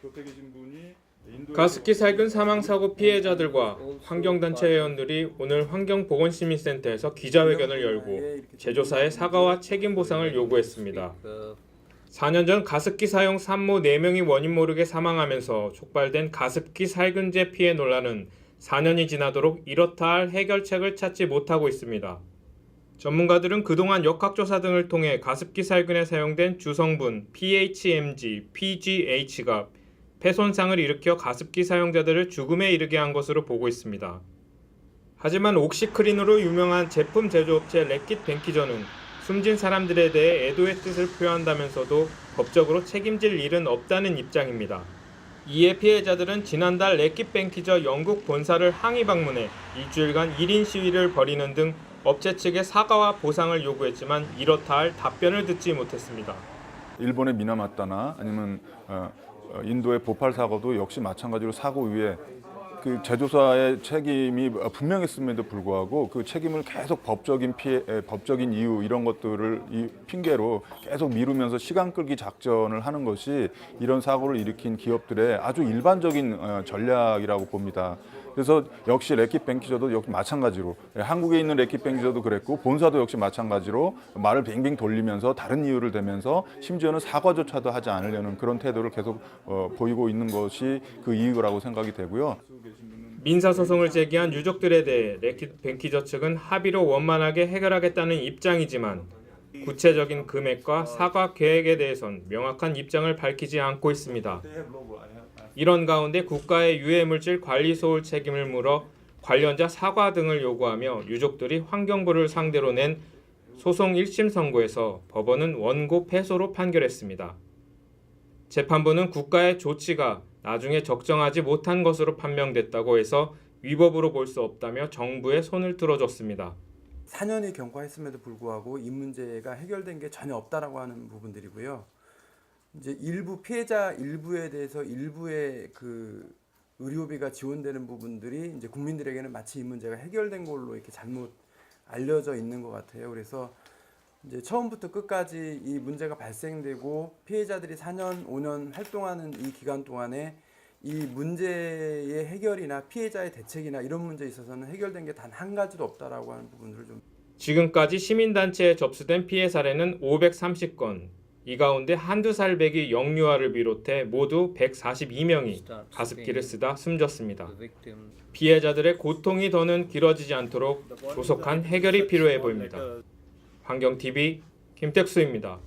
곁에 계신 분이 가습기 살균 사망사고 피해자들과 환경단체 회원들이 오늘 환경보건시민센터에서 기자회견을 열고 제조사의 사과와 책임 보상을 요구했습니다. 4년 전 가습기 사용 산모 4명이 원인 모르게 사망하면서 촉발된 가습기 살균제 피해 논란은 4년이 지나도록 이렇다 할 해결책을 찾지 못하고 있습니다. 전문가들은 그동안 역학조사 등을 통해 가습기 살균에 사용된 주성분 PHMG, PGH가 폐손상을 일으켜 가습기 사용자들을 죽음에 이르게 한 것으로 보고 있습니다. 하지만 옥시크린으로 유명한 제품 제조업체 래킷 벤키저는 숨진 사람들에 대해 애도의 뜻을 표한다면서도 법적으로 책임질 일은 없다는 입장입니다. 이에 피해자들은 지난달 래킷 벤키저 영국 본사를 항의 방문해 일주일간 1인 시위를 벌이는 등 업체 측의 사과와 보상을 요구했지만 이렇다 할 답변을 듣지 못했습니다. 일본의 미나마타나 아니면 인도의 보팔 사고도 역시 마찬가지로 사고 위에 그 제조사의 책임이 분명했음에도 불구하고 그 책임을 계속 법적인 이유 이런 것들을 핑계로 계속 미루면서 시간 끌기 작전을 하는 것이 이런 사고를 일으킨 기업들의 아주 일반적인 전략이라고 봅니다. 그래서 역시 래킷 벤키저도 역시 마찬가지로 한국에 있는 래킷 벤키저도 그랬고 본사도 역시 마찬가지로 말을 빙빙 돌리면서 다른 이유를 대면서 심지어는 사과조차도 하지 않으려는 그런 태도를 계속 보이고 있는 것이 그 이유라고 생각이 되고요. 민사소송을 제기한 유족들에 대해 래킷 벤키저 측은 합의로 원만하게 해결하겠다는 입장이지만 구체적인 금액과 사과 계획에 대해선 명확한 입장을 밝히지 않고 있습니다. 이런 가운데 국가의 유해물질 관리 소홀 책임을 물어 관련자 사과 등을 요구하며 유족들이 환경부를 상대로 낸 소송 1심 선고에서 법원은 원고 패소로 판결했습니다. 재판부는 국가의 조치가 나중에 적정하지 못한 것으로 판명됐다고 해서 위법으로 볼 수 없다며 정부에 손을 들어줬습니다. 4년이 경과했음에도 불구하고 이 문제가 해결된 게 전혀 없다라고 하는 부분들이고요. 이제 일부 피해자 일부에 대해서 일부의 그 의료비가 지원되는 부분들이 이제 국민들에게는 마치 이 문제가 해결된 걸로 이렇게 잘못 알려져 있는 것 같아요. 그래서 이제 처음부터 끝까지 이 문제가 발생되고 피해자들이 4년, 5년 활동하는 이 기간 동안에 이 문제의 해결이나 피해자의 대책이나 이런 문제에 있어서는 해결된 게 단 한 가지도 없다라고 하는 부분들을 좀. 지금까지 시민단체에 접수된 피해 사례는 530건, 이 가운데 한두 살배기 영유아를 비롯해 모두 142명이 가습기를 쓰다 숨졌습니다. 피해자들의 고통이 더는 길어지지 않도록 조속한 해결이 필요해 보입니다. 환경TV 김택수입니다.